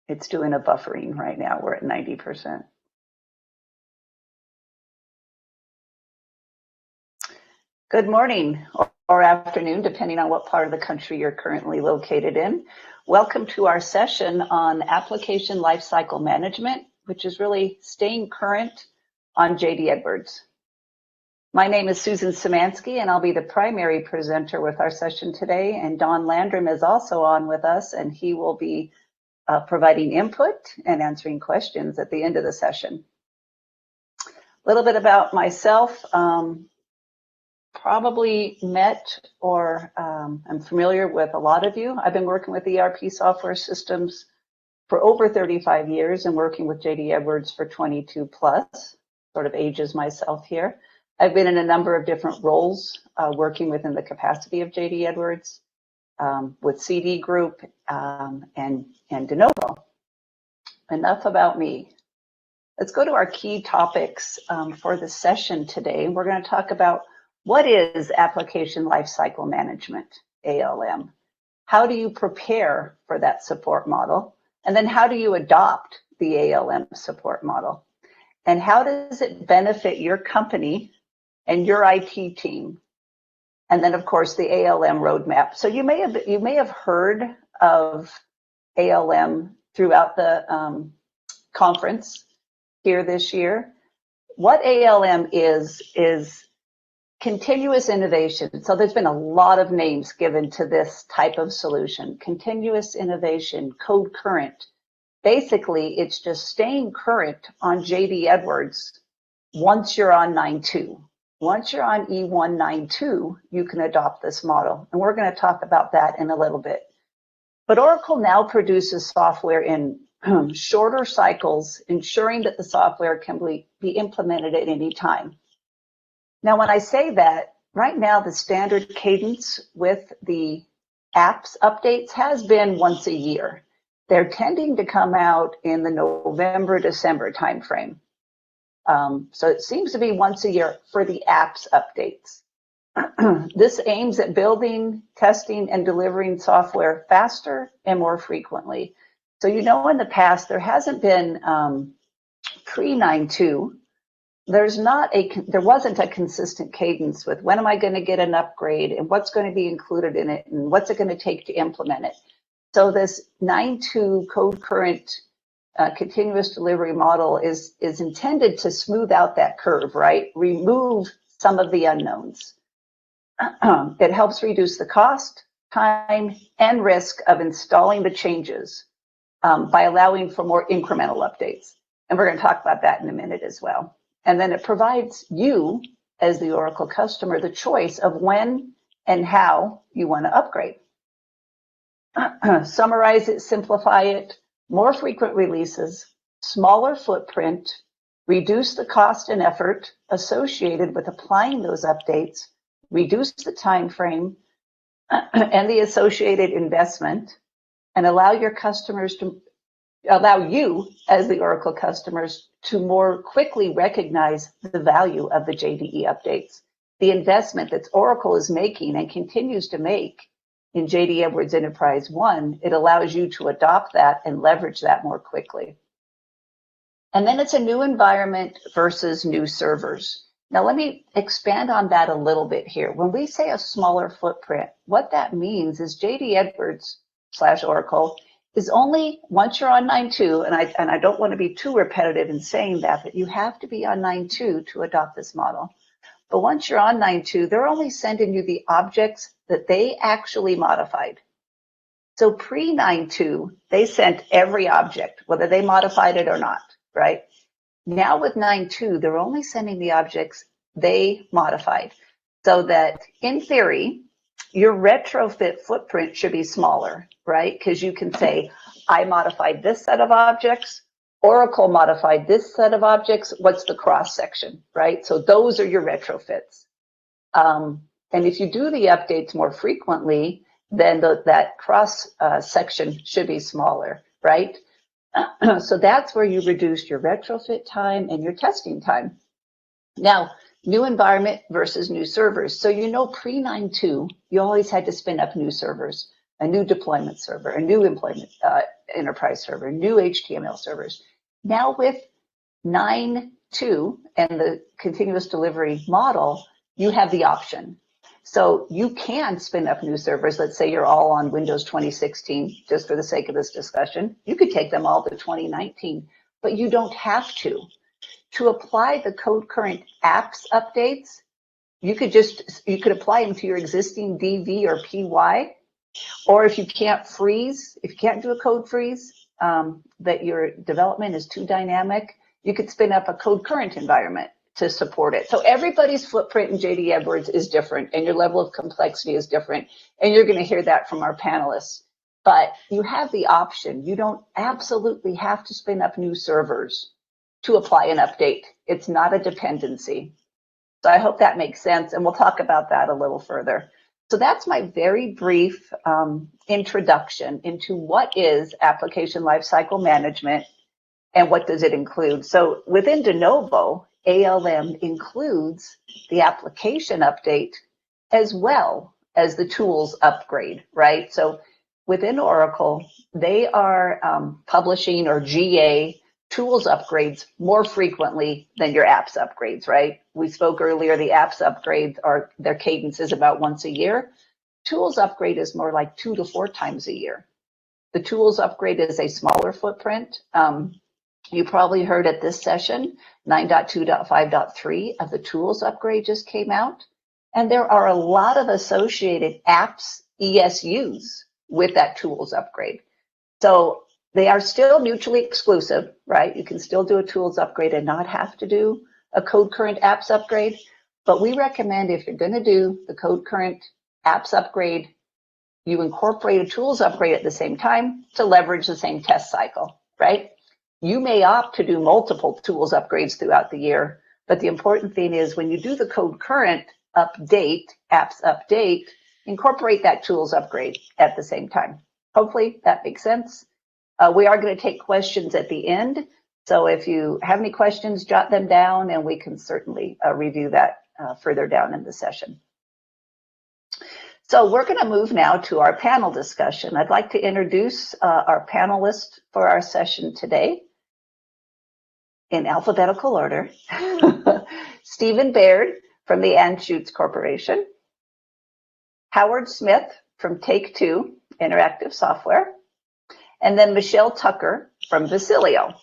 It's doing a buffering right now. We're at 90%. Good morning or afternoon, depending on what part of the country you're currently located in. Welcome to our session on Application Lifecycle Management, which is really staying current on JD Edwards. My name is Susan Szymanski, and I'll be the primary presenter with our session today. And Don Landrum is also on with us, and he will be providing input and answering questions at the end of the session. A little bit about myself. Probably met or I'm familiar with a lot of you. I've been working with ERP software systems for over 35 years and working with JD Edwards for 22 plus, sort of ages myself here. I've been in a number of different roles working within the capacity of JD Edwards with CD Group and Denovo. Enough about me. Let's go to our key topics for the session today. We're going to talk about what is Application Lifecycle Management, ALM? How do you prepare for that support model? And then how do you adopt the ALM support model? And how does it benefit your company and your IT team? And then, of course, the ALM roadmap. So you may have heard of ALM throughout the conference here this year. What ALM is continuous innovation. So there's been a lot of names given to this type of solution. Continuous innovation, code current. Basically, it's just staying current on JD Edwards once you're on 9.2. Once you're on E192, you can adopt this model. And we're going to talk about that in a little bit. But Oracle now produces software in shorter cycles, ensuring that the software can be implemented at any time. Now, when I say that, right now the standard cadence with the apps updates has been once a year. They're tending to come out in the November, December timeframe. So it seems to be once a year for the apps updates. This aims at building, testing, and delivering software faster and more frequently. So in the past, there hasn't been pre-9.2. There wasn't a consistent cadence with when am I going to get an upgrade and what's going to be included in it and what's it going to take to implement it. So this 9.2 code current continuous delivery model is intended to smooth out that curve, right? Remove some of the unknowns. It helps reduce the cost, time, and risk of installing the changes by allowing for more incremental updates. And we're going to talk about that in a minute as well. And then it provides you, as the Oracle customer, the choice of when and how you want to upgrade. Summarize it, simplify it, more frequent releases, smaller footprint, reduce the cost and effort associated with applying those updates, reduce the time frame and the associated investment, and allow you as the Oracle customers to more quickly recognize the value of the JDE updates. The investment that Oracle is making and continues to make in JD Edwards Enterprise One, it allows you to adopt that and leverage that more quickly. And then it's a new environment versus new servers. Now let me expand on that a little bit here. When we say a smaller footprint, what that means is JD Edwards / Oracle is only once you're on 9.2, and I don't want to be too repetitive in saying that, but you have to be on 9.2 to adopt this model. But once you're on 9.2, they're only sending you the objects that they actually modified. So pre-9.2, they sent every object, whether they modified it or not, right? Now with 9.2, they're only sending the objects they modified. So that in theory, your retrofit footprint should be smaller, right? Because you can say, I modified this set of objects, Oracle modified this set of objects, what's the cross section, right? So those are your retrofits. And if you do the updates more frequently, then that cross section should be smaller, right? So that's where you reduce your retrofit time and your testing time. Now, new environment versus new servers. So pre-9.2, you always had to spin up new servers. a new deployment server, a new employment enterprise server, new HTML servers. Now with 9.2 and the continuous delivery model, you have the option. So you can spin up new servers. Let's say you're all on Windows 2016, just for the sake of this discussion. You could take them all to 2019, but you don't have to. To apply the code current apps updates, you could apply them to your existing DV or PY, or if you can't do a code freeze, that your development is too dynamic, you could spin up a code current environment to support it. So everybody's footprint in JD Edwards is different, and your level of complexity is different, and you're going to hear that from our panelists. But you have the option. You don't absolutely have to spin up new servers to apply an update. It's not a dependency. So I hope that makes sense, and we'll talk about that a little further. So that's my very brief introduction into what is Application Lifecycle Management and what does it include. So within Denovo, ALM includes the application update as well as the tools upgrade, right? So within Oracle, they are publishing or GA tools upgrades more frequently than your apps upgrades, right? We spoke earlier, the apps upgrades their cadence is about once a year. Tools upgrade is more like 2 to 4 times a year. The tools upgrade is a smaller footprint. You probably heard at this session, 9.2.5.3 of the tools upgrade just came out. And there are a lot of associated apps, ESUs, with that tools upgrade. So they are still mutually exclusive, right? You can still do a tools upgrade and not have to do a code current apps upgrade. But we recommend if you're going to do the code current apps upgrade, you incorporate a tools upgrade at the same time to leverage the same test cycle, right? You may opt to do multiple tools upgrades throughout the year, but the important thing is when you do the code current update, apps update, incorporate that tools upgrade at the same time. Hopefully that makes sense. We are going to take questions at the end. So if you have any questions, jot them down and we can certainly review that further down in the session. So we're going to move now to our panel discussion. I'd like to introduce our panelists for our session today in alphabetical order. Stephen Baird from the Anschutz Corporation, Howard Smith from Take-Two Interactive Software, and then Michelle Tucker from Vecellio.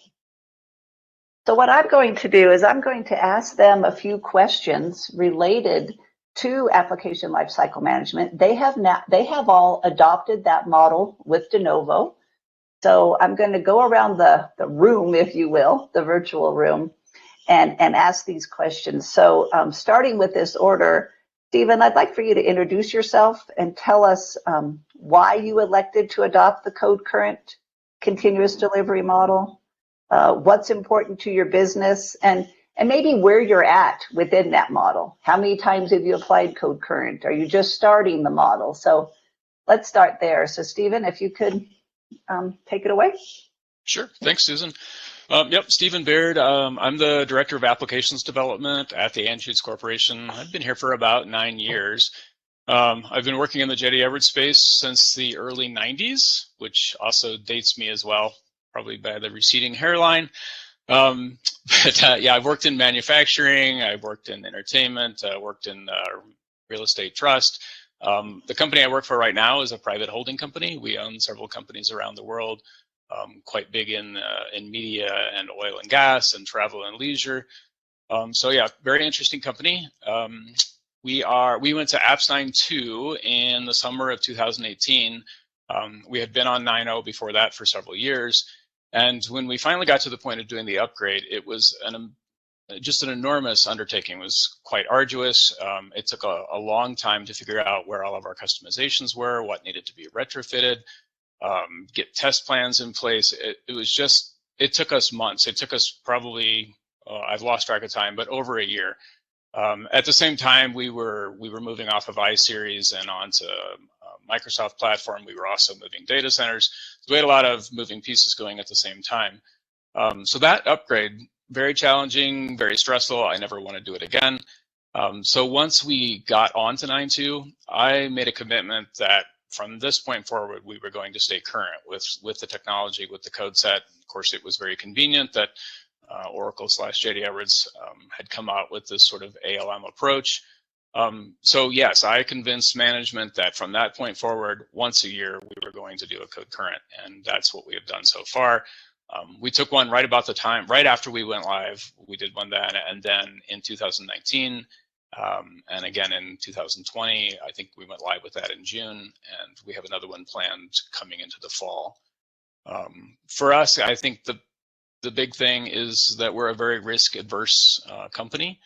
So what I'm going to do is I'm going to ask them a few questions related to application lifecycle management. They have all adopted that model with Denovo. So I'm going to go around the room, if you will, the virtual room, and ask these questions. So starting with this order, Stephen, I'd like for you to introduce yourself and tell us why you elected to adopt the code current continuous delivery model, what's important to your business, and maybe where you're at within that model. How many times have you applied code current? Are you just starting the model? So let's start there. So Stephen, if you could take it away. Sure. Thanks, Susan. Yep, Stephen Baird. I'm the Director of Applications Development at the Anschutz Corporation. I've been here for about 9 years. I've been working in the JD Edwards space since the early 90s, which also dates me as well, probably by the receding hairline. Yeah, I've worked in manufacturing, I've worked in entertainment, worked in real estate trust. The company I work for right now is a private holding company. We own several companies around the world, quite big in media and oil and gas and travel and leisure. So yeah, very interesting company. We went to Apps 9.2 in the summer of 2018. We had been on 9.0 before that for several years. And when we finally got to the point of doing the upgrade, it was just an enormous undertaking. It was quite arduous. It took a long time to figure out where all of our customizations were, what needed to be retrofitted, get test plans in place. It took us months. It took us probably, I've lost track of time, but over a year. At the same time, we were moving off of iSeries and onto Microsoft platform. We were also moving data centers. So we had a lot of moving pieces going at the same time. So that upgrade, very challenging, very stressful. I never want to do it again. So once we got on to 9.2, I made a commitment that from this point forward, we were going to stay current with the technology, with the code set. Of course, it was very convenient that Oracle/JD Edwards had come out with this sort of ALM approach. So yes, I convinced management that from that point forward, once a year, we were going to do a code current, and that's what we have done so far. We took one right about the time, right after we went live. We did one then, and then in 2019, and again in 2020, I think we went live with that in June, and we have another one planned coming into the fall. For us, I think the big thing is that we're a very risk-adverse company.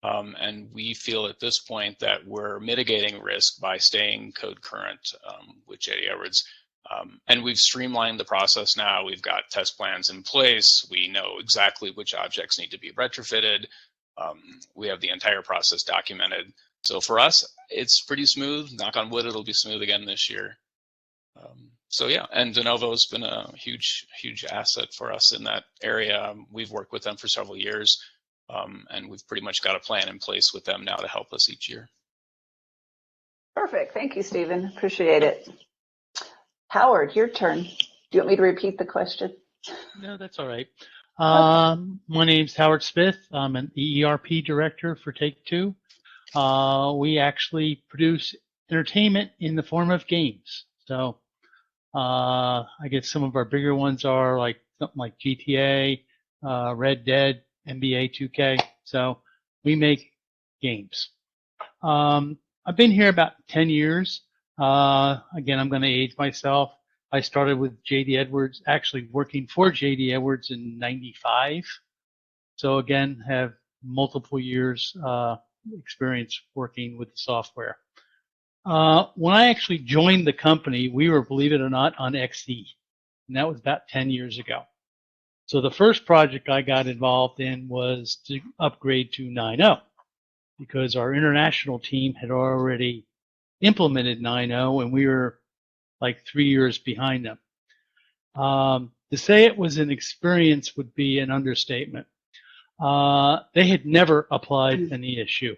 And we feel at this point that we're mitigating risk by staying code current with JD Edwards. And we've streamlined the process now. We've got test plans in place. We know exactly which objects need to be retrofitted. We have the entire process documented. So for us, it's pretty smooth. Knock on wood, it'll be smooth again this year. So yeah, and Denovo has been a huge asset for us in that area. We've worked with them for several years. And we've pretty much got a plan in place with them now to help us each year. Perfect. Thank you, Stephen. Appreciate it. Howard, your turn. Do you want me to repeat the question? No, that's all right. My name's Howard Smith. I'm an ERP director for Take-Two. We actually produce entertainment in the form of games. So I guess some of our bigger ones are like something like GTA, Red Dead, NBA 2K. So we make games. I've been here about 10 years. Again, I'm going to age myself. I started with JD Edwards, actually working for JD Edwards in '95. So again, have multiple years experience working with the software. When I actually joined the company, we were, believe it or not, on XE, and that was about 10 years ago. So the first project I got involved in was to upgrade to 9.0 because our international team had already implemented 9.0 and we were like 3 years behind them. To say it was an experience would be an understatement. They had never applied an ESU.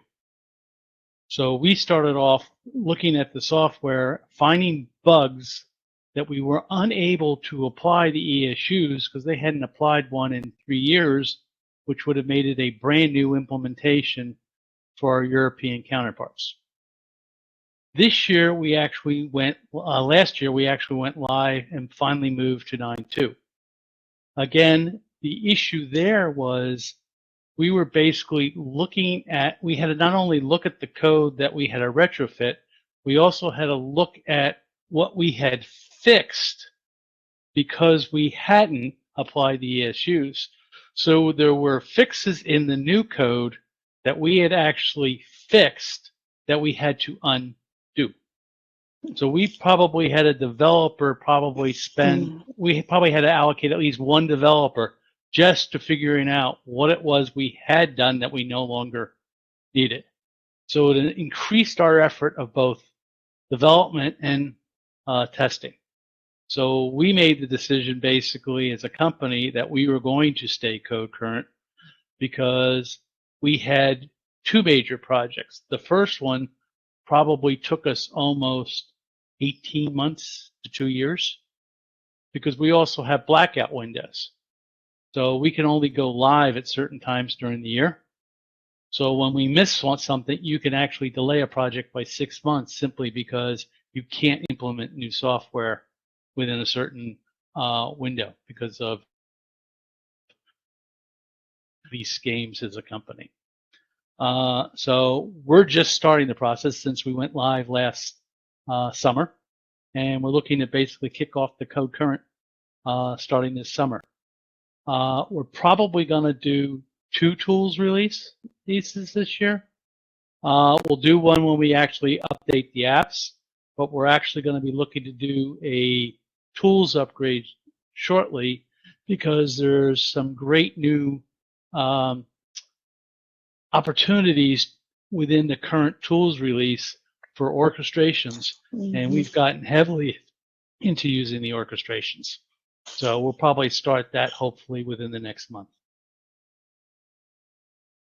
So we started off looking at the software, finding bugs that we were unable to apply the ESUs because they hadn't applied one in 3 years, which would have made it a brand new implementation for our European counterparts. This year we actually went, last year we actually went live and finally moved to 9.2. Again, the issue there was we were basically looking at, we had to not only look at the code that we had to retrofit, we also had to look at what we had fixed because we hadn't applied the ESUs. So there were fixes in the new code that we had actually fixed that we had to undo. So we probably had a developer we probably had to allocate at least one developer just to figuring out what it was we had done that we no longer needed. So it increased our effort of both development and testing. So we made the decision basically as a company that we were going to stay code current because we had two major projects. The first one probably took us almost 18 months to 2 years because we also have blackout windows. So we can only go live at certain times during the year. So when we miss something, you can actually delay a project by 6 months simply because you can't implement new software within a certain window because of these games as a company. So we're just starting the process since we went live last summer, and we're looking to basically kick off the code current starting this summer. We're probably going to do 2 tools releases this year. We'll do one when we actually update the apps, but we're actually going to be looking to do a tools upgrade shortly because there's some great new opportunities within the current tools release for orchestrations, and we've gotten heavily into using the orchestrations. So we'll probably start that hopefully within the next month.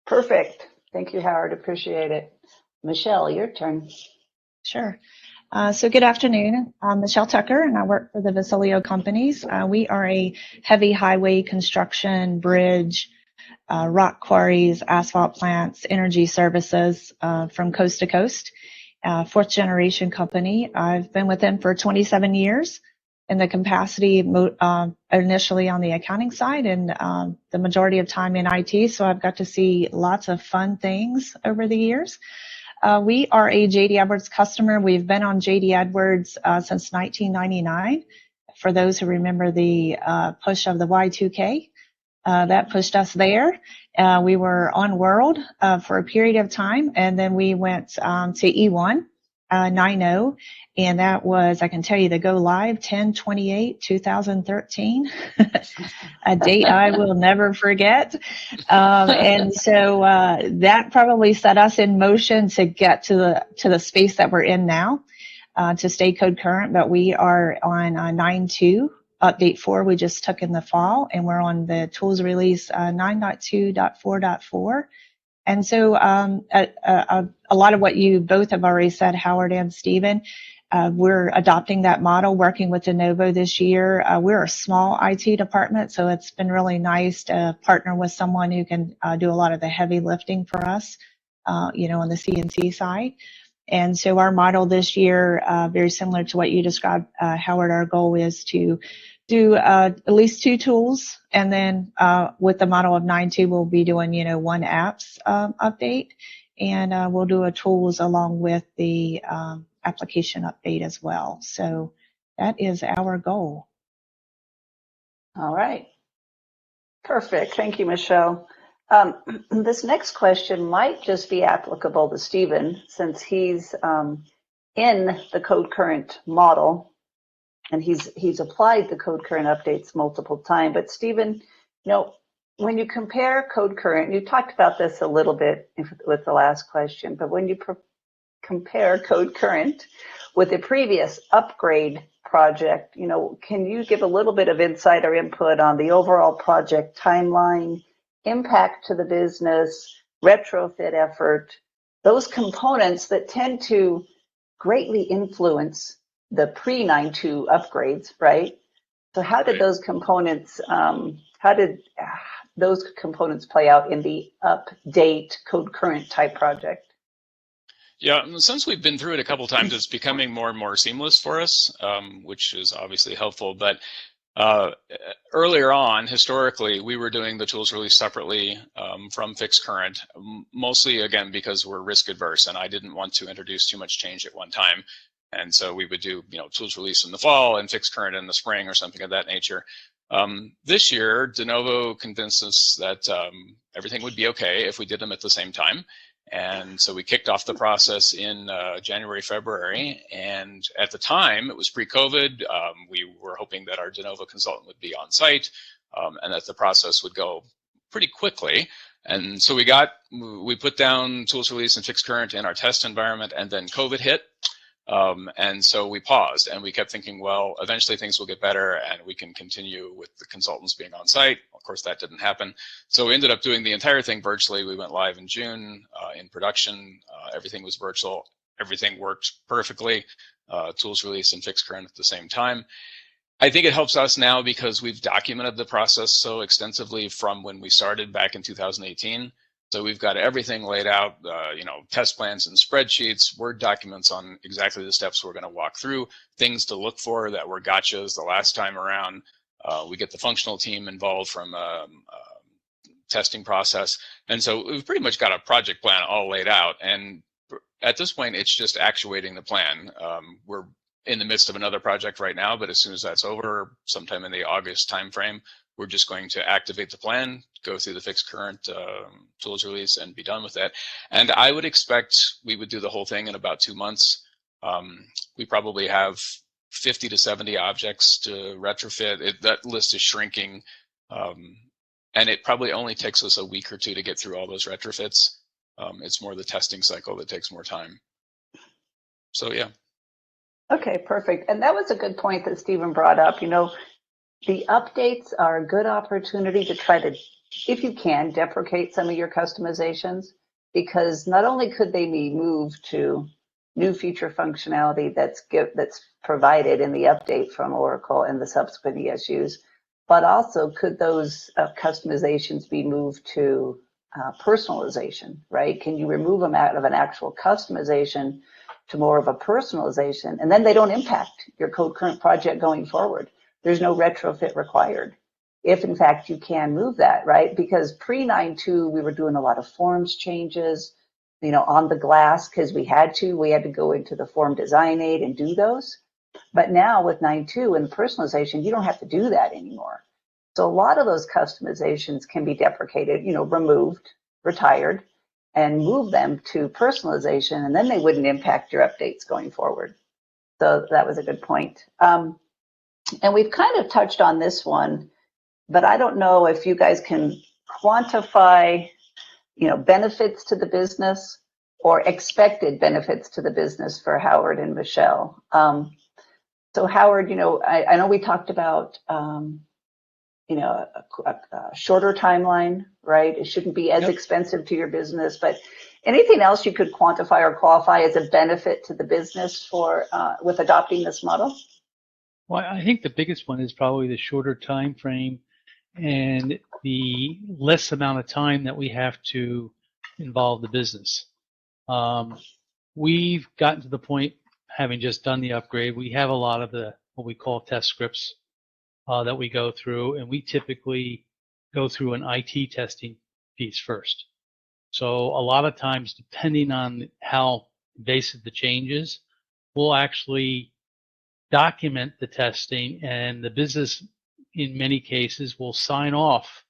Perfect. Thank you, Howard. Appreciate it. Michelle, your turn. Sure. So good afternoon. I'm Michelle Tucker, and I work for the Vecellio companies. We are a heavy highway construction, bridge, rock quarries, asphalt plants, energy services from coast to coast. Fourth generation company. I've been with them for 27 years in the capacity initially on the accounting side and the majority of time in IT. So I've got to see lots of fun things over the years. We are a JD Edwards customer. We've been on JD Edwards since 1999. For those who remember the push of the Y2K, that pushed us there. We were on World for a period of time, and then we went to E1 9.0, and that was, I can tell you, the go live 10/28/2013, a date I will never forget. And so that probably set us in motion to get to the space that we're in now, to stay code current. But we are on 9.2. Update 4 we just took in the fall, and we're on the tools release 9.2.4.4. And so a lot of what you both have already said, Howard and Stephen, we're adopting that model, working with Denovo this year. We're a small IT department, so it's been really nice to partner with someone who can do a lot of the heavy lifting for us, on the CNC side. And so our model this year, very similar to what you described, Howard, our goal is to do at least 2 tools, and then with the model of 9.2, we'll be doing, 1 apps update, and we'll do a tools along with the application update as well. So that is our goal. All right. Perfect. Thank you, Michelle. This next question might just be applicable to Stephen, since he's in the code current model, and he's applied the code current updates multiple times. But Stephen, when you compare code current, you talked about this a little bit with the last question, but when you compare code current with a previous upgrade project, can you give a little bit of insight or input on the overall project timeline, impact to the business, retrofit effort, those components that tend to greatly influence the pre-9.2 upgrades, right? So how did those components play out in the update code current type project? Yeah, since we've been through it a couple times, it's becoming more and more seamless for us, which is obviously helpful. But earlier on, historically, we were doing the tools release separately from fixed current, mostly, again, because we're risk adverse, and I didn't want to introduce too much change at one time. And so we would do, tools release in the fall and fixed current in the spring or something of that nature. This year, Denovo convinced us that everything would be okay if we did them at the same time. And so we kicked off the process in January, February. And at the time, it was pre-COVID. We were hoping that our Denovo consultant would be on site and that the process would go pretty quickly. And so we put down tools release and fixed current in our test environment, and then COVID hit. And so we paused, and we kept thinking, well, eventually things will get better and we can continue with the consultants being on site. Of course, that didn't happen. So we ended up doing the entire thing virtually. We went live in June in production. Everything was virtual. Everything worked perfectly. Tools release and fixed current at the same time. I think it helps us now because we've documented the process so extensively from when we started back in 2018. So we've got everything laid out, test plans and spreadsheets, Word documents on exactly the steps we're going to walk through, things to look for that were gotchas the last time around. We get the functional team involved from testing process. And so we've pretty much got a project plan all laid out. And at this point, it's just actuating the plan. We're in the midst of another project right now, but as soon as that's over, sometime in the August timeframe, we're just going to activate the plan, go through the fixed current tools release, and be done with that. And I would expect we would do the whole thing in about 2 months. We probably have 50 to 70 objects to retrofit. That list is shrinking, and it probably only takes us a week or 2 to get through all those retrofits. It's more the testing cycle that takes more time. So yeah. Okay, perfect. And that was a good point that Stephen brought up. The updates are a good opportunity to try to, if you can, deprecate some of your customizations, because not only could they be moved to new feature functionality that's provided in the update from Oracle and the subsequent ESUs, but also could those customizations be moved to personalization, right? Can you remove them out of an actual customization to more of a personalization, and then they don't impact your current project going forward? There's no retrofit required, if in fact you can move that, right? Because pre 9.2, we were doing a lot of forms changes, on the glass, because we had to go into the form design aid and do those. But now with 9.2 and personalization, you don't have to do that anymore. So a lot of those customizations can be deprecated, removed, retired, and move them to personalization, and then they wouldn't impact your updates going forward. So that was a good point. And we've kind of touched on this one, but I don't know if you guys can quantify benefits to the business or expected benefits to the business for Howard and Michelle. So Howard, I know we talked about, a shorter timeline, right? It shouldn't be as expensive to your business, but anything else you could quantify or qualify as a benefit to the business for with adopting this model? Well, I think the biggest one is probably the shorter time frame and the less amount of time that we have to involve the business. We've gotten to the point, having just done the upgrade, we have a lot of what we call test scripts that we go through, and we typically go through an IT testing piece first. So a lot of times, depending on how invasive the change is, we'll actually document the testing, and the business in many cases will sign off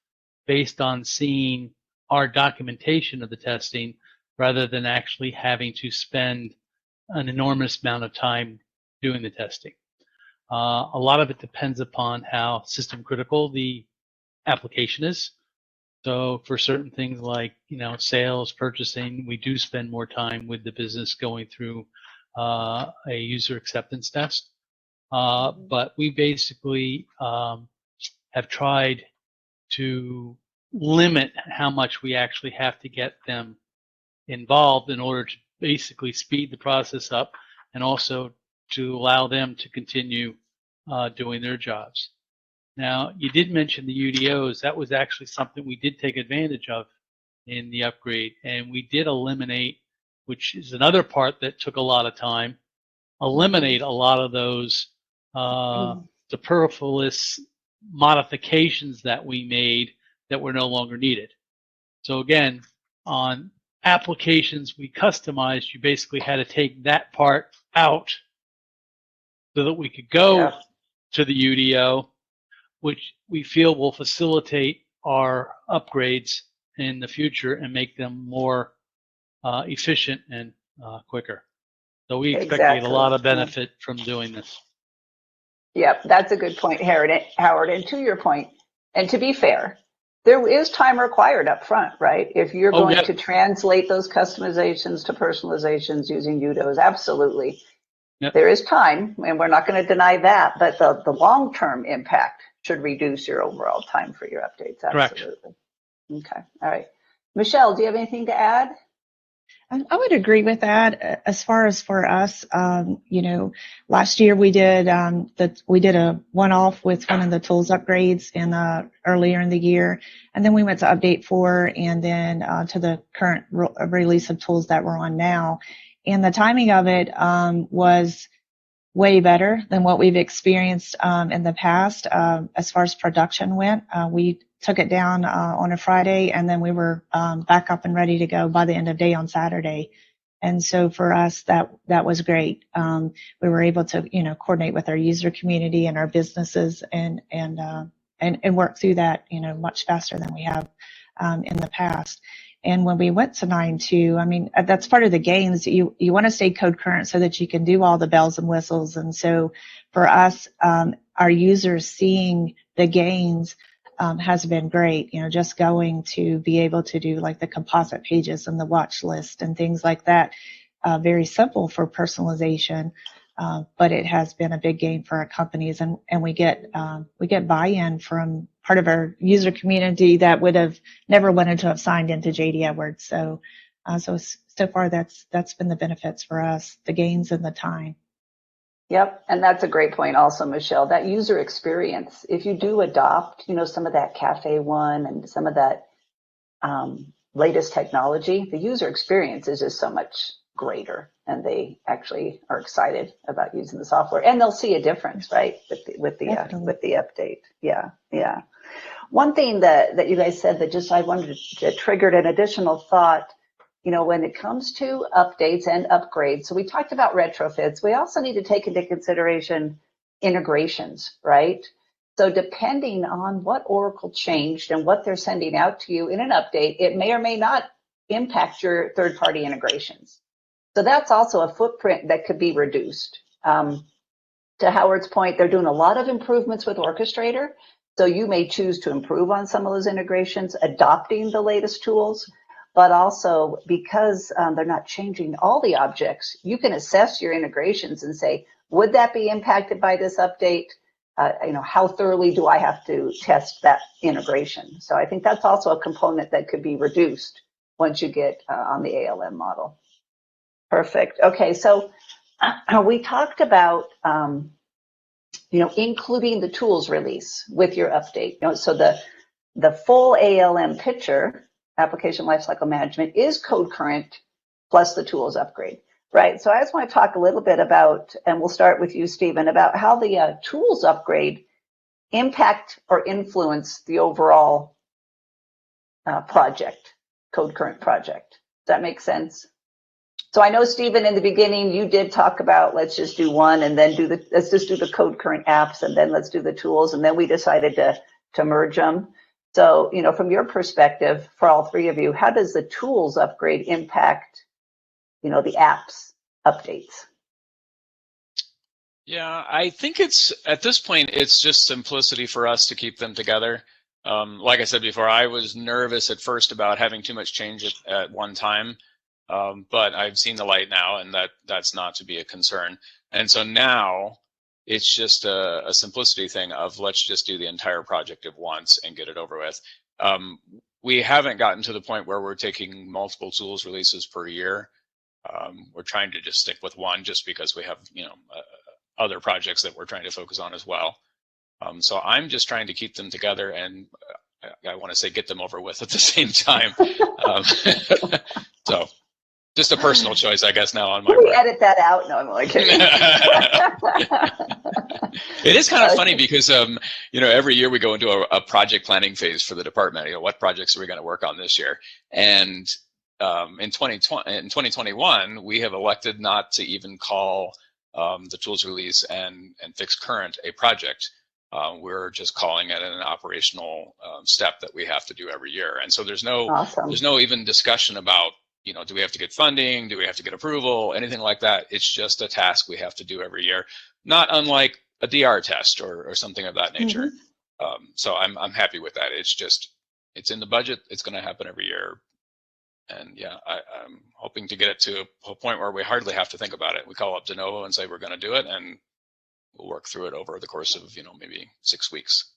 based on seeing our documentation of the testing rather than actually having to spend an enormous amount of time doing the testing. A lot of it depends upon how system critical the application is. So for certain things like, sales, purchasing, we do spend more time with the business going through a user acceptance test. But we basically have tried to limit how much we actually have to get them involved in order to basically speed the process up and also to allow them to continue doing their jobs. Now, you did mention the UDOs. That was actually something we did take advantage of in the upgrade, and we did eliminate, which is another part that took a lot of time, eliminate a lot of those superfluous modifications that we made that were no longer needed. So again, on applications we customized, you basically had to take that part out so that we could go to the UDO, which we feel will facilitate our upgrades in the future and make them more efficient and quicker. So we expect to get a lot of benefit from doing this. Yep, that's a good point, Howard. And to your point, and to be fair, there is time required up front, right? If you're going to translate those customizations to personalizations using UDOs, absolutely. Yep. There is time, and we're not going to deny that, but the long-term impact should reduce your overall time for your updates. Absolutely. Correct. Okay. All right. Michelle, do you have anything to add? I would agree with that. As far as for us, last year we did a one-off with one of the tools upgrades earlier in the year, and then we went to update 4, and then to the current release of tools that we're on now. And the timing of it was way better than what we've experienced in the past. As far as production went, we took it down on a Friday, and then we were back up and ready to go by the end of day on Saturday. And so for us, that was great. We were able to coordinate with our user community and our businesses and work through that much faster than we have in the past. And when we went to 9.2, that's part of the gains. You want to stay code current so that you can do all the bells and whistles. And so for us, our users seeing the gains has been great. Just going to be able to do like the composite pages and the watch list and things like that. Very simple for personalization, but it has been a big gain for our companies, and we get buy-in from part of our user community that would have never wanted to have signed into JD Edwards. So so far that's been the benefits for us, the gains in the time. Yep, and that's a great point also, Michelle, that user experience. If you do adopt, some of that Cafe One and some of that latest technology, the user experience is just so much greater, and they actually are excited about using the software, and they'll see a difference, right, with the update. Yeah. One thing that you guys said that just I wanted to triggered an additional thought. When it comes to updates and upgrades, so we talked about retrofits. We also need to take into consideration integrations, right? So depending on what Oracle changed and what they're sending out to you in an update, it may or may not impact your third-party integrations. So that's also a footprint that could be reduced. To Howard's point, they're doing a lot of improvements with Orchestrator. So you may choose to improve on some of those integrations, adopting the latest tools, but also because they're not changing all the objects, you can assess your integrations and say, would that be impacted by this update? How thoroughly do I have to test that integration? So I think that's also a component that could be reduced once you get on the ALM model. Perfect. Okay, so we talked about including the tools release with your update. So the full ALM picture, Application Lifecycle Management, is code current plus the tools upgrade, right? So I just want to talk a little bit about, and we'll start with you, Stephen, about how the tools upgrade impact or influence the overall project, code current project. Does that make sense? So I know, Stephen, in the beginning, you did talk about let's just do one and then let's just do the code current apps and then let's do the tools, and then we decided to merge them. So, from your perspective, for all three of you, how does the tools upgrade impact, the apps updates? Yeah, I think at this point, it's just simplicity for us to keep them together. Like I said before, I was nervous at first about having too much change at one time, but I've seen the light now, and that's not to be a concern. And so now, it's just a simplicity thing of let's just do the entire project at once and get it over with. We haven't gotten to the point where we're taking multiple tools releases per year. We're trying to just stick with one just because we have other projects that we're trying to focus on as well. So I'm just trying to keep them together, and I want to say get them over with at the same time. So just a personal choice, I guess, now on my part. Edit that out. No, I'm only kidding. It is kind of funny because, every year we go into a project planning phase for the department. What projects are we going to work on this year? And in 2021, we have elected not to even call the tools release and fix current a project. We're just calling it an operational step that we have to do every year. And so there's no even discussion about, do we have to get funding? Do we have to get approval? Anything like that. It's just a task we have to do every year, not unlike a DR test or something of that nature. Mm-hmm. So I'm happy with that. It's in the budget. It's going to happen every year. And yeah, I'm hoping to get it to a point where we hardly have to think about it. We call up Denovo and say we're going to do it, and we'll work through it over the course of, maybe 6 weeks.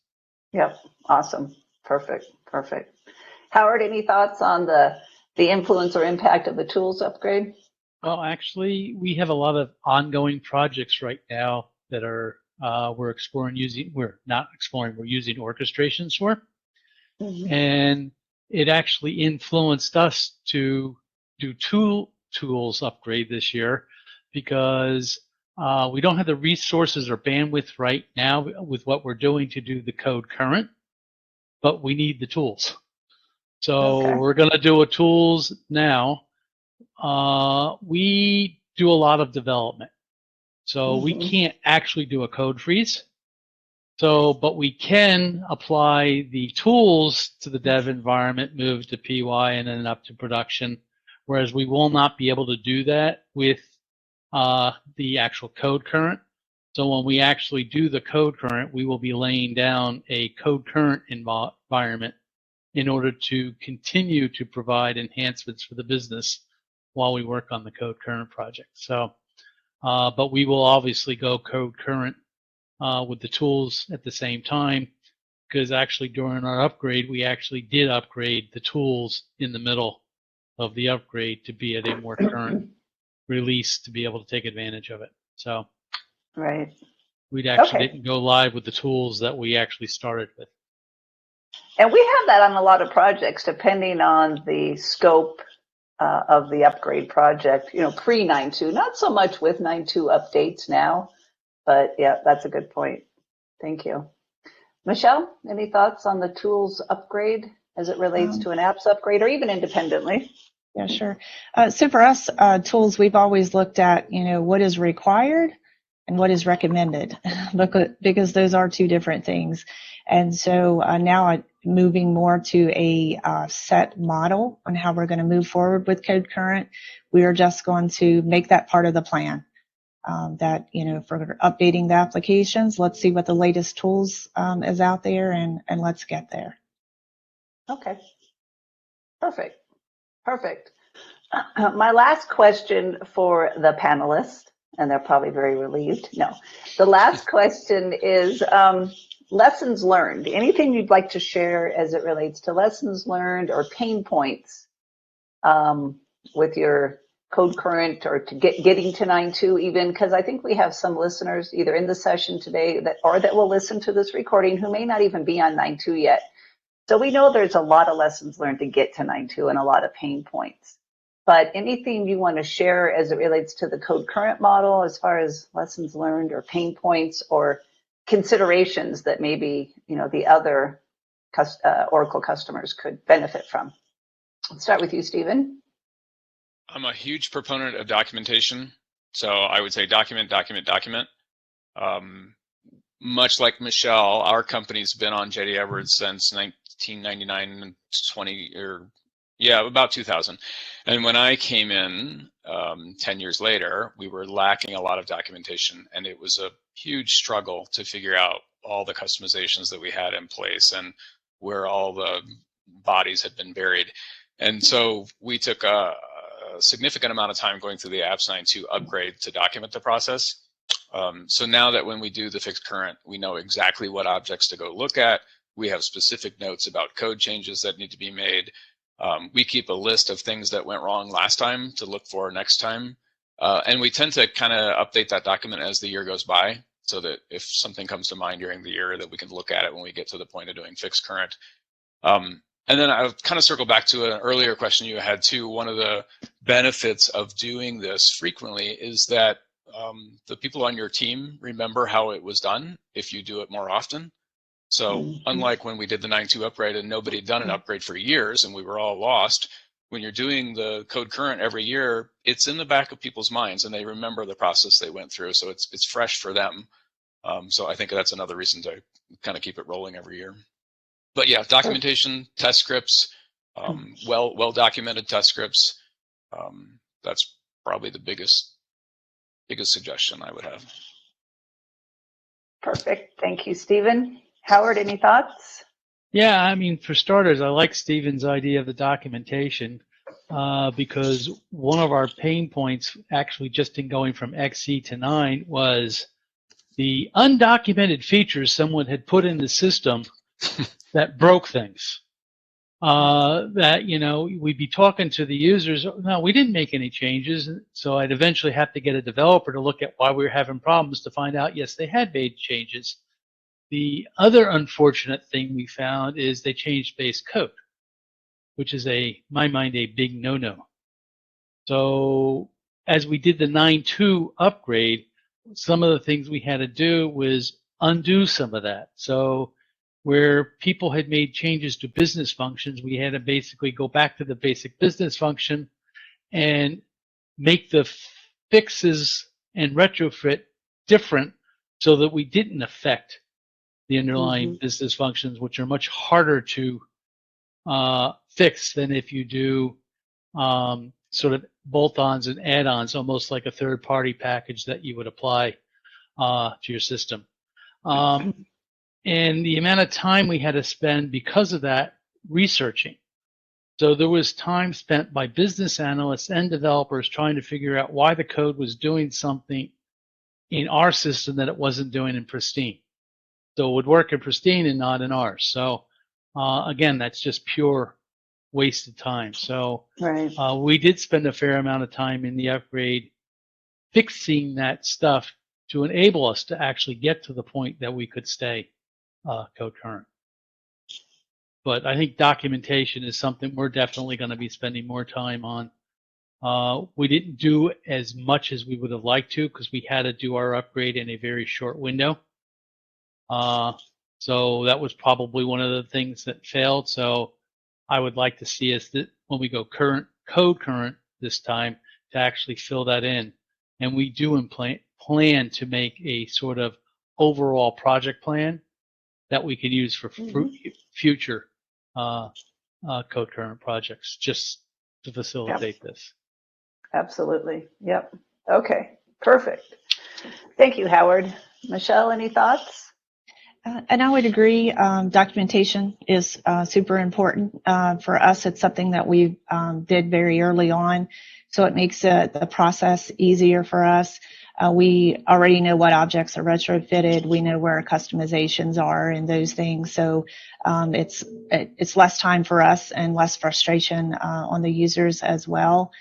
Yep. Awesome. Perfect. Howard, any thoughts on the influence or impact of the tools upgrade? Well, actually, we have a lot of ongoing projects right now that we're using orchestrations for. Mm-hmm. And it actually influenced us to do tools upgrade this year because we don't have the resources or bandwidth right now with what we're doing to do the code current, but we need the tools. So We're going to do a tools now. We do a lot of development. So we can't actually do a code freeze. But we can apply the tools to the dev environment, move to PY, and then up to production, whereas we will not be able to do that with the actual code current. So when we actually do the code current, we will be laying down a code current environment in order to continue to provide enhancements for the business while we work on the code current project. So, but we will obviously go code current with the tools at the same time, because actually during our upgrade, we actually did upgrade the tools in the middle of the upgrade to be at a more current release to be able to take advantage of it. So Right. we actually Okay. didn't go live with the tools that we actually started with. And we have that on a lot of projects, depending on the scope of the upgrade project, pre 9.2, not so much with 9.2 updates now, but yeah, that's a good point. Thank you. Michelle, any thoughts on the tools upgrade as it relates to an apps upgrade or even independently? Yeah, sure. So for us, tools, we've always looked at, what is required and what is recommended, because those are two different things. And so now I'm moving more to a set model on how we're going to move forward with Code Current. We are just going to make that part of the plan. That, for updating the applications, let's see what the latest tools is out there, and let's get there. Okay. Perfect. My last question for the panelists, and they're probably very relieved. No, the last question is lessons learned. Anything you'd like to share as it relates to lessons learned or pain points with your Code Current or to getting to 9.2 even? Because I think we have some listeners either in the session today that will listen to this recording who may not even be on 9.2 yet. So we know there's a lot of lessons learned to get to 9.2 and a lot of pain points. But anything you want to share as it relates to the Code Current model as far as lessons learned or pain points or considerations that maybe the other Oracle customers could benefit from? Let's start with you, Stephen. I'm a huge proponent of documentation. So I would say document. Much like Michelle, our company's been on JD Edwards since 1999, about 2000. And when I came in 10 years later, we were lacking a lot of documentation, and it was a huge struggle to figure out all the customizations that we had in place and where all the bodies had been buried. And so we took a significant amount of time going through the Apps 9.2 upgrade to document the process. So now that when we do the fixed current, we know exactly what objects to go look at. We have specific notes about code changes that need to be made. We keep a list of things that went wrong last time to look for next time. And we tend to kind of update that document as the year goes by, so that if something comes to mind during the year, that we can look at it when we get to the point of doing fixed current. And then I'll kind of circle back to an earlier question you had too. One of the benefits of doing this frequently is that the people on your team remember how it was done if you do it more often. So unlike when we did the 9.2 upgrade and nobody had done an upgrade for years and we were all lost, when you're doing the Code Current every year, it's in the back of people's minds and they remember the process they went through. So it's fresh for them. So I think that's another reason to kind of keep it rolling every year. But yeah, documentation, test scripts, well documented test scripts. That's probably the biggest suggestion I would have. Perfect. Thank you, Stephen. Howard, any thoughts? Yeah, I mean, for starters, I like Stephen's idea of the documentation because one of our pain points actually just in going from XE to 9 was the undocumented features someone had put in the system that broke things. That, we'd be talking to the users, no, we didn't make any changes. So I'd eventually have to get a developer to look at why we were having problems to find out, yes, they had made changes. The other unfortunate thing we found is they changed base code, which is in my mind, a big no-no. So as we did the 9.2 upgrade, some of the things we had to do was undo some of that. So where people had made changes to business functions, we had to basically go back to the basic business function and make the fixes and retrofit different so that we didn't affect the underlying business functions, which are much harder to fix than if you do sort of bolt-ons and add-ons, almost like a third-party package that you would apply to your system. And the amount of time we had to spend because of that researching. So there was time spent by business analysts and developers trying to figure out why the code was doing something in our system that it wasn't doing in Pristine. So it would work in Pristine and not in ours. So again, that's just pure wasted time. So Right. we did spend a fair amount of time in the upgrade fixing that stuff to enable us to actually get to the point that we could stay code current. But I think documentation is something we're definitely going to be spending more time on. We didn't do as much as we would have liked to because we had to do our upgrade in a very short window. So that was probably one of the things that failed. So I would like to see us that when we go code current this time to actually fill that in. And we do plan to make a sort of overall project plan that we can use for future code current projects, just to facilitate this. Absolutely. Yep. Okay. Perfect. Thank you, Howard. Michelle, any thoughts? And I would agree. Documentation is super important for us. It's something that we did very early on, so it makes the process easier for us. We already know what objects are retrofitted. We know where our customizations are and those things. So it's less time for us and less frustration on the users as well.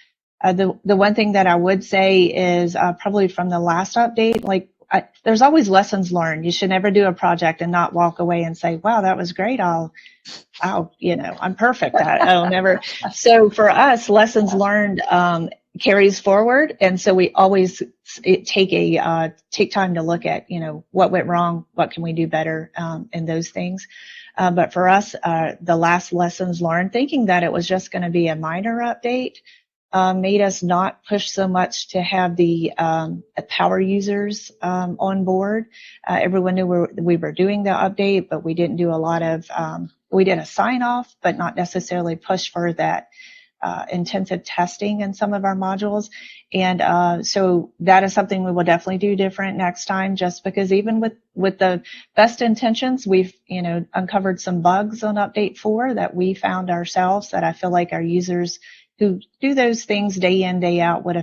The one thing that I would say is probably from the last update, like there's always lessons learned. You should never do a project and not walk away and say, wow, that was great. I'm perfect. I'll never. So for us, lessons learned carries forward. And so we always take time to look at, what went wrong, what can we do better, and those things. But for us, the last lessons learned, thinking that it was just going to be a minor update, made us not push so much to have the power users on board. Everyone knew we were doing the update, but we didn't do a lot of, we did a sign off, but not necessarily push for that intensive testing in some of our modules. And so that is something we will definitely do different next time, just because even with the best intentions, we've, uncovered some bugs on update 4 that we found ourselves that I feel like our users who do those things day in, day out would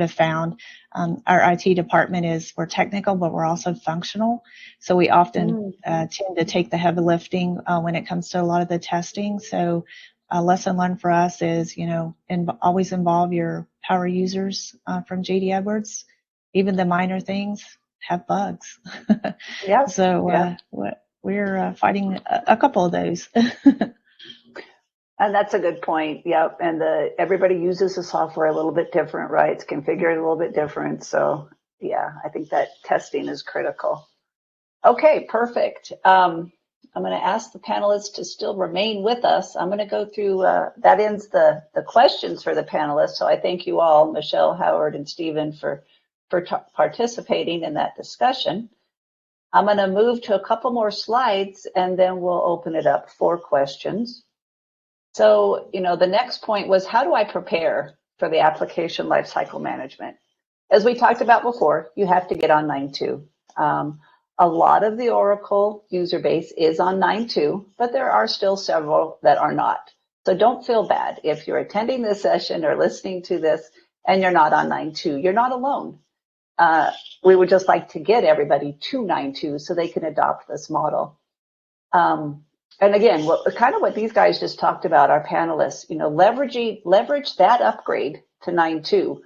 have found. Our IT department we're technical, but we're also functional. So we often tend to take the heavy lifting when it comes to a lot of the testing. So a lesson learned for us is, always involve your power users from JD Edwards. Even the minor things have bugs. Yeah. So we're fighting a couple of those. And that's a good point. Yep. And everybody uses the software a little bit different, right? It's configured a little bit different. So yeah, I think that testing is critical. Okay, perfect. I'm going to ask the panelists to still remain with us. I'm going to go through, that ends the questions for the panelists. So I thank you all, Michelle, Howard, and Stephen for participating in that discussion. I'm going to move to a couple more slides and then we'll open it up for questions. So, the next point was, how do I prepare for the application lifecycle management? As we talked about before, you have to get on 9.2. A lot of the Oracle user base is on 9.2, but there are still several that are not. So don't feel bad if you're attending this session or listening to this and you're not on 9.2. You're not alone. We would just like to get everybody to 9.2 so they can adopt this model. And again, what these guys just talked about, our panelists, leverage that upgrade to 9.2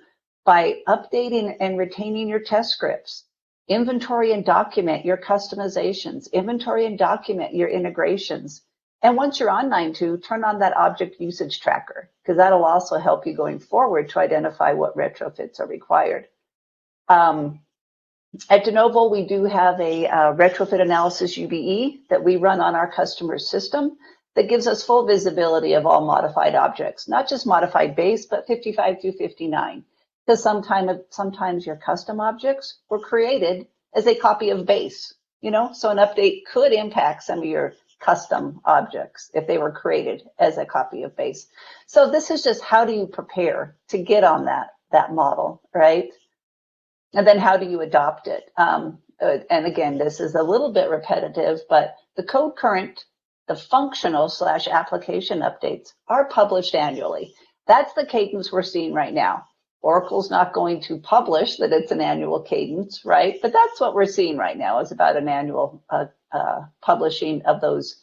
by updating and retaining your test scripts, inventory and document your customizations, inventory and document your integrations. And once you're on 9.2, turn on that object usage tracker, because that'll also help you going forward to identify what retrofits are required. At Denovo, we do have a retrofit analysis UBE that we run on our customer system that gives us full visibility of all modified objects, not just modified base, but 55 through 59. Because sometimes your custom objects were created as a copy of base, so an update could impact some of your custom objects if they were created as a copy of base. So this is just how do you prepare to get on that model, right? And then how do you adopt it? And again, this is a little bit repetitive, but the code current, the functional / application updates are published annually. That's the cadence we're seeing right now. Oracle's not going to publish that it's an annual cadence, right? But that's what we're seeing right now is about an annual publishing of those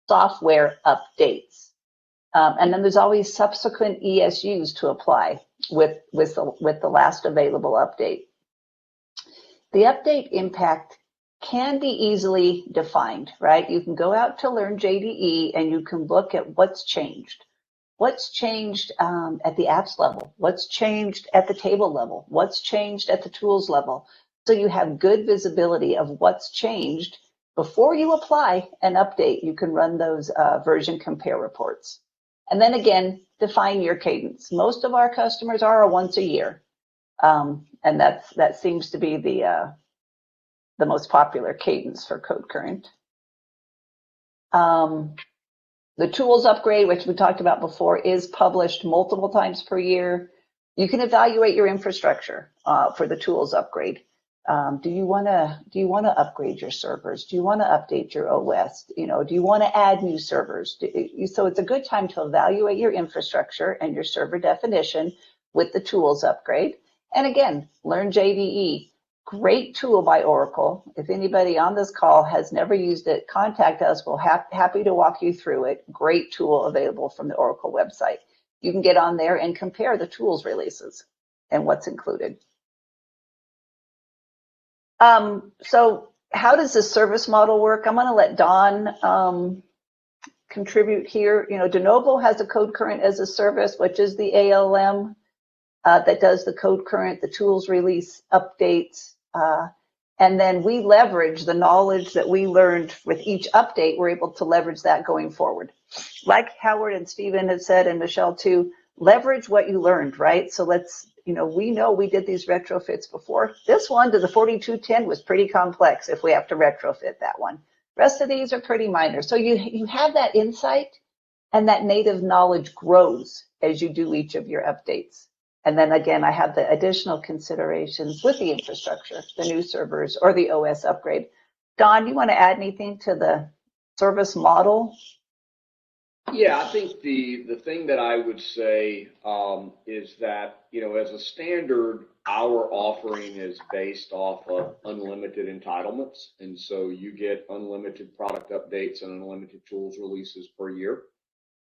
software updates. And then there's always subsequent ESUs to apply with the last available update. The update impact can be easily defined, right? You can go out to Learn JDE and you can look at what's changed. What's changed at the apps level? What's changed at the table level? What's changed at the tools level? So you have good visibility of what's changed. Before you apply an update, you can run those version compare reports. And then again, define your cadence. Most of our customers are a once a year. And that seems to be the most popular cadence for Code Current. The tools upgrade, which we talked about before, is published multiple times per year. You can evaluate your infrastructure for the tools upgrade. Do you want to upgrade your servers? Do you want to update your OS? Do you want to add new servers? So it's a good time to evaluate your infrastructure and your server definition with the tools upgrade. And again, Learn JDE, great tool by Oracle. If anybody on this call has never used it, contact us. We'll happy to walk you through it. Great tool available from the Oracle website. You can get on there and compare the tools releases and what's included. So how does this service model work? I'm going to let Dawn contribute here. Denovo has a Code Current as a service, which is the ALM that does the Code Current, the tools release updates. And then we leverage the knowledge that we learned with each update. We're able to leverage that going forward. Like Howard and Stephen had said, and Michelle too, leverage what you learned, right? So let's, we know we did these retrofits before. This one to the 4210 was pretty complex if we have to retrofit that one. Rest of these are pretty minor. So you have that insight, and that native knowledge grows as you do each of your updates. And then again, I have the additional considerations with the infrastructure, the new servers, or the OS upgrade. Don, you want to add anything to the service model? Yeah, I think the thing that I would say is that, as a standard, our offering is based off of unlimited entitlements. And so you get unlimited product updates and unlimited tools releases per year.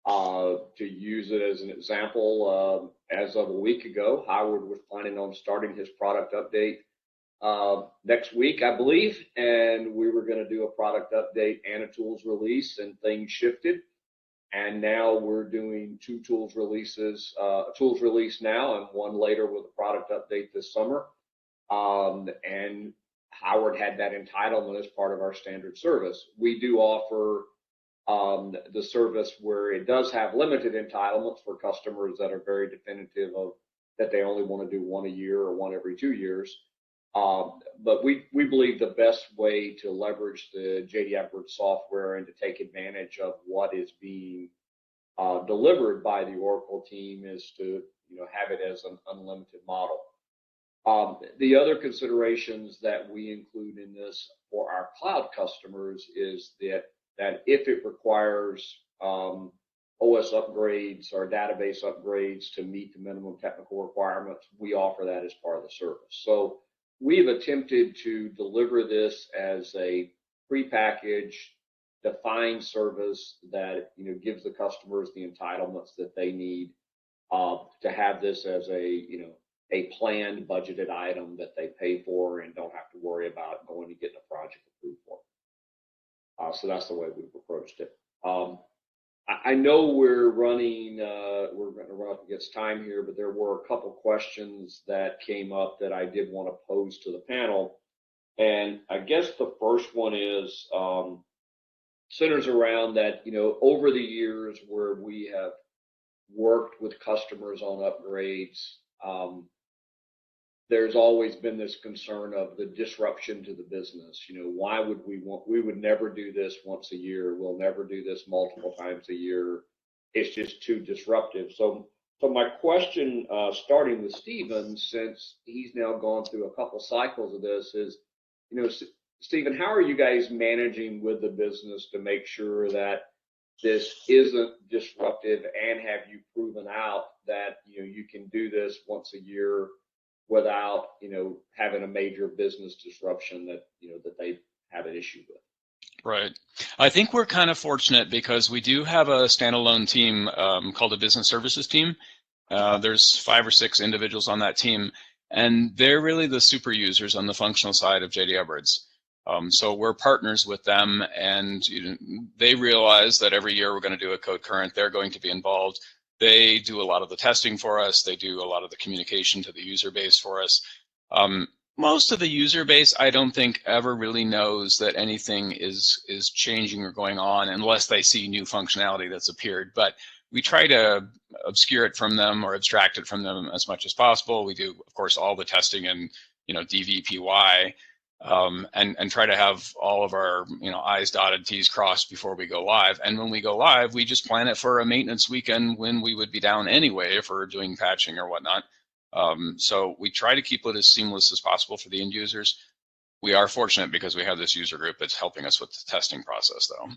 To use it as an example, as of a week ago, Howard was planning on starting his product update next week, I believe, and we were going to do a product update and a tools release, and things shifted. And now we're doing two tools releases, a tools release now and one later with a product update this summer. And Howard had that entitlement as part of our standard service. We do offer the service where it does have limited entitlements for customers that are very definitive of that they only want to do one a year or one every 2 years. But we believe the best way to leverage the JD Edwards software and to take advantage of what is being delivered by the Oracle team is to have it as an unlimited model. The other considerations that we include in this for our cloud customers is that if it requires OS upgrades or database upgrades to meet the minimum technical requirements, we offer that as part of the service. So we've attempted to deliver this as a prepackaged, defined service that gives the customers the entitlements that they need to have this as a planned, budgeted item that they pay for and don't have to worry about going to get the project approved for. So that's the way we've approached it. I know we're going to run up against time here, but there were a couple questions that came up that I did want to pose to the panel. And I guess the first one is centers around that, over the years where we have worked with customers on upgrades, there's always been this concern of the disruption to the business. Why would we would never do this once a year. We'll never do this multiple times a year. It's just too disruptive. So my question, starting with Stephen, since he's now gone through a couple cycles of this, is, Stephen, how are you guys managing with the business to make sure that this isn't disruptive, and have you proven out that you can do this once a year without having a major business disruption that that they have an issue with? Right. I think we're kind of fortunate because we do have a standalone team called a business services team. There's 5 or 6 individuals on that team, and they're really the super users on the functional side of JD Edwards. So we're partners with them, and they realize that every year we're going to do a code current. They're going to be involved. They do a lot of the testing for us. They do a lot of the communication to the user base for us. Most of the user base, I don't think, ever really knows that anything is changing or going on unless they see new functionality that's appeared. But we try to obscure it from them or abstract it from them as much as possible. We do, of course, all the testing in DVPY, and try to have all of our I's dotted, T's crossed before we go live. And when we go live, we just plan it for a maintenance weekend when we would be down anyway if we're doing patching or whatnot. So we try to keep it as seamless as possible for the end users. We are fortunate because we have this user group that's helping us with the testing process, though.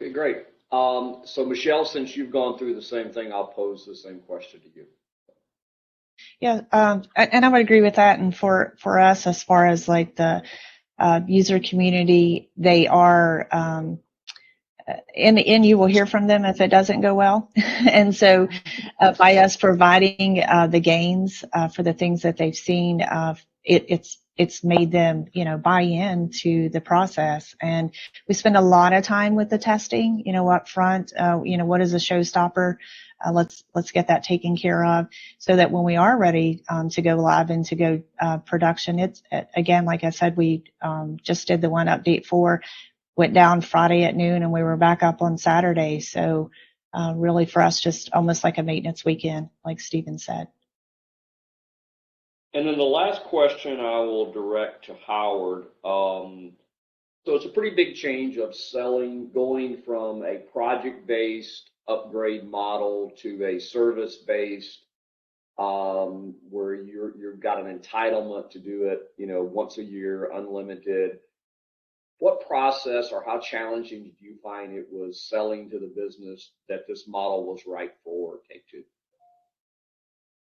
Okay, great. So Michelle, since you've gone through the same thing, I'll pose the same question to you. Yeah, and I would agree with that. And for us, as far as like the user community, they are, in the end, you will hear from them if it doesn't go well. And so by us providing the gains for the things that they've seen, it's made them, buy into the process. And we spend a lot of time with the testing, up front, what is a showstopper? Let's get that taken care of so that when we are ready to go live and to go production, it's, again, like I said, we just did the one update went down Friday at noon, and we were back up on Saturday. So really for us, just almost like a maintenance weekend, like Stephen said. And then the last question I will direct to Howard. So it's a pretty big change of going from a project-based upgrade model to a service-based, where you've got an entitlement to do it, once a year, unlimited. What process or how challenging did you find it was selling to the business that this model was right for Take-Two?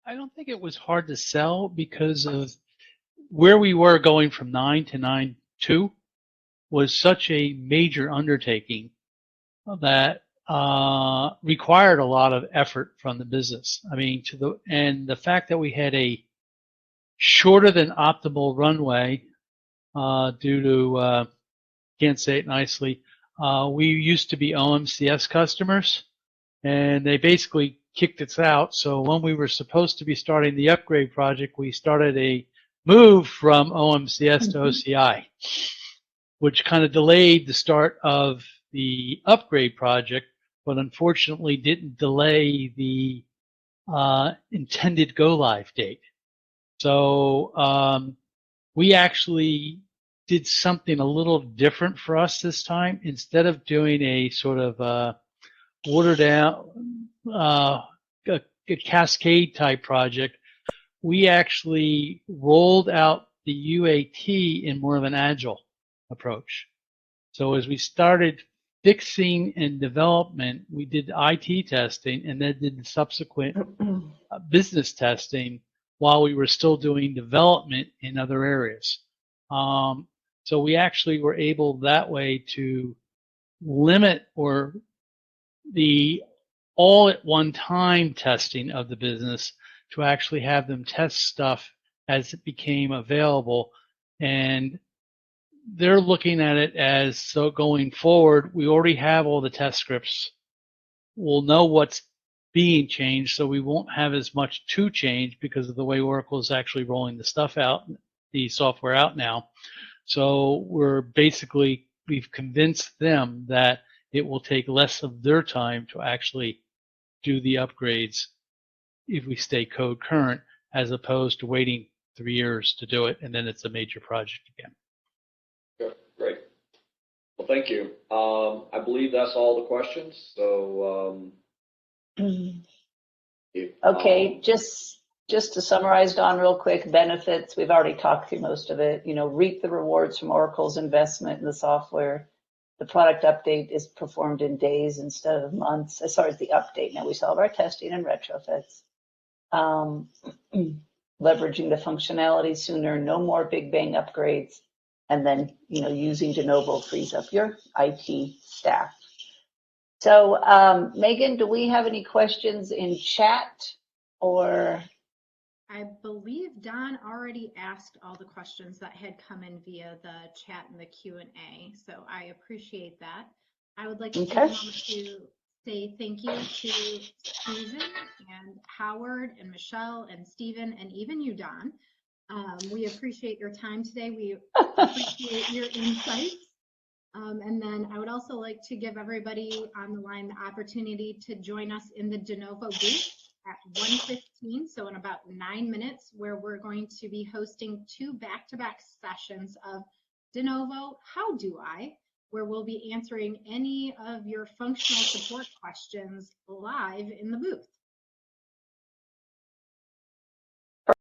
I don't think it was hard to sell because of where we were going from 9 to 9.2 was such a major undertaking that required a lot of effort from the business. I mean, and the fact that we had a shorter than optimal runway due to can't say it nicely. We used to be OMCS customers, and they basically kicked us out. So when we were supposed to be starting the upgrade project, we started a move from OMCS to OCI, which kind of delayed the start of the upgrade project, but unfortunately didn't delay the intended go live date. So we actually did something a little different for us this time. Instead of doing a sort of watered down a cascade type project, we actually rolled out the UAT in more of an agile approach. So as we started fixing and development, we did IT testing and then did the subsequent business testing while we were still doing development in other areas. So we actually were able that way to limit the all at one time testing of the business to actually have them test stuff as it became available. And they're looking at it as, so going forward, we already have all the test scripts. We'll know what's being changed, so we won't have as much to change because of the way Oracle is actually rolling the stuff out, the software out now. So we've convinced them that it will take less of their time to actually do the upgrades if we stay code current, as opposed to waiting 3 years to do it, and then it's a major project again. Okay, great. Well, thank you. I believe that's all the questions. So, okay, just to summarize, Don, real quick, benefits, we've already talked through most of it. Reap the rewards from Oracle's investment in the software. The product update is performed in days instead of months as far as the update. Now we solve our testing and retrofits. Leveraging the functionality sooner, no more big bang upgrades. And then, using Denovo frees up your IT staff. So, Megan, do we have any questions in chat or? I believe Don already asked all the questions that had come in via the chat and the Q&A, so I appreciate that. I would like to take a moment to say thank you to Susan and Howard and Michelle and Stephen and even you, Don. We appreciate your time today. We appreciate your insights. And then I would also like to give everybody on the line the opportunity to join us in the Denovo booth at 1:15, so in about 9 minutes, where we're going to be hosting 2 back-to-back sessions of Denovo How Do I, where we'll be answering any of your functional support questions live in the booth.